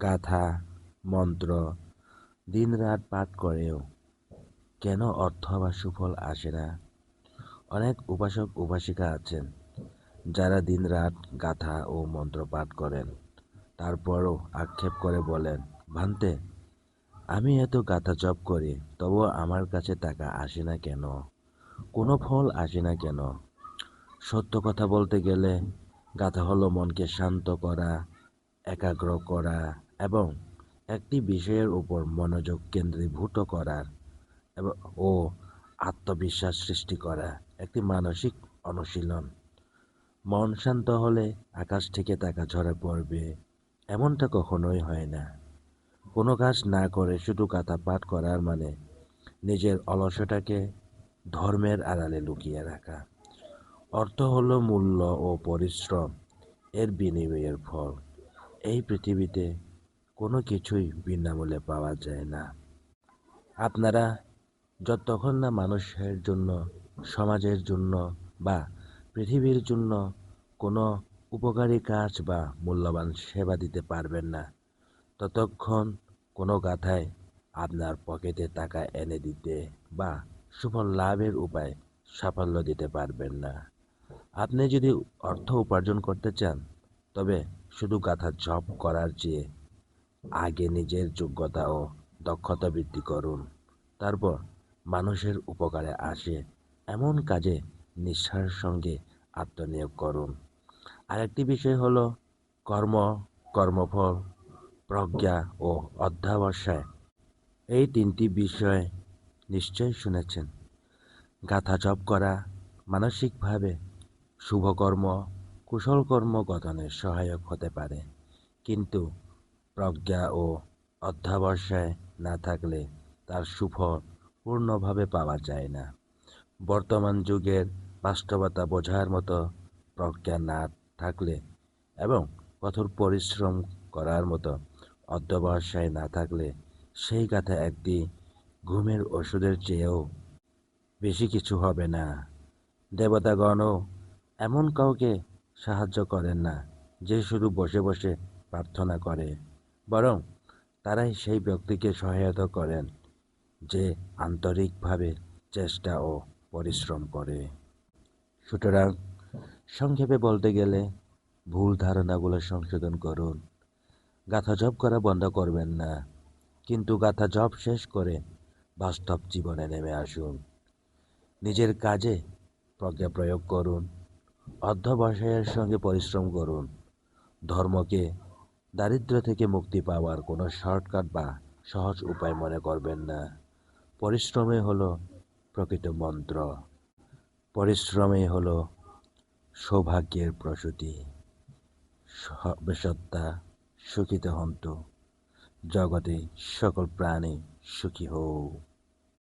গাথা, মন্ত্র দিনরাত পাঠ করেও কেন অর্থ বা সুফল আসে না? অনেক উপাসক উপাসিকা আছেন যারা দিনরাত গাথা ও মন্ত্র পাঠ করেন, তারপরও আক্ষেপ করে বলেন, ভান্তে, আমি এত গাথা জপ করি, তবুও আমার কাছে টাকা আসে না কেন? কোনো ফল আসে না কেন? সত্য কথা বলতে গেলে গাথা হলো মনকে শান্ত করা, একাগ্র করা এবং একটি বিষয়ের উপর মনোযোগ কেন্দ্রীভূত করার এবং ও আত্মবিশ্বাস সৃষ্টি করা একটি মানসিক অনুশীলন। মন শান্ত হলে আকাশ থেকে টাকা ঝরে পড়বে, এমনটা কখনোই হয় না। কোনো কাজ না করে শুধু গাথা পাঠ করার মানে নিজের অলসতাকে ধর্মের আড়ালে লুকিয়ে রাখা। অর্থ হলো মূল্য ও পরিশ্রম এর বিনিময়ের ফল। এই পৃথিবীতে কোনো কিছুই বিনামূল্যে পাওয়া যায় না। আপনারা যতক্ষণ না মানুষের জন্য, সমাজের জন্য বা পৃথিবীর জন্য কোনো উপকারী কাজ বা মূল্যবান সেবা দিতে পারবেন না, ততক্ষণ কোনো গাথায় আপনার পকেটে টাকা এনে দিতে বা সুফল লাভের উপায় সাফল্য দিতে পারবেন না। আপনি যদি অর্থ উপার্জন করতে চান, তবে শুধু গাথা জপ করার চেয়ে আগে নিজের যোগ্যতা ও দক্ষতা বৃদ্ধি করুন। তারপর মানুষের উপকারে আসে এমন কাজে নিষ্ঠার সঙ্গে আত্মনিয়োগ করুন। আরেকটি বিষয় হলো কর্ম, কর্মফল, প্রজ্ঞা ও অধ্যবসায়। এই তিনটি বিষয় নিশ্চয় শুনেছেন। গাথা জপ করা মানসিকভাবে শুভকর্ম, কুশলকর্ম গঠনে সহায়ক হতে পারে, কিন্তু প্রজ্ঞা ও অধ্যবসায় না থাকলে তার সুফল পূর্ণভাবে পাওয়া যায় না। বর্তমান যুগের বাস্তবতা বোঝার মতো প্রজ্ঞা না থাকলে এবং কঠোর পরিশ্রম করার মতো অধ্যবসায় না থাকলে সেই গাথা একটি ঘুমের ওষুধের চেয়েও বেশি কিছু হবে না। দেবতাগণও এমন কাউকে সাহায্য করেন না যে শুধু বসে বসে প্রার্থনা করে, বরং তারাই সেই ব্যক্তিকে সহায়তা করেন যে আন্তরিকভাবে চেষ্টা ও পরিশ্রম করে। সুতরাং সংক্ষেপে বলতে গেলে ভুল ধারণাগুলো সংশোধন করুন। গাথা জপ করা বন্ধ করবেন না, কিন্তু গাথা জপ শেষ করে বাস্তব জীবনে নেমে আসুন। নিজের কাজে প্রজ্ঞা প্রয়োগ করুন, অধ্যবসায়ের সঙ্গে পরিশ্রম করুন। ধর্মকে দারিদ্র্য থেকে মুক্তি পাওয়ার কোনো শর্টকাট বা সহজ উপায় মনে করবেন না। পরিশ্রমই হলো প্রকৃত মন্ত্র। পরিশ্রমই হলো সৌভাগ্যের প্রসূতি। সর্বসত্তা সুখিত হন্তু, জগতে সকল প্রাণী সুখী হোক।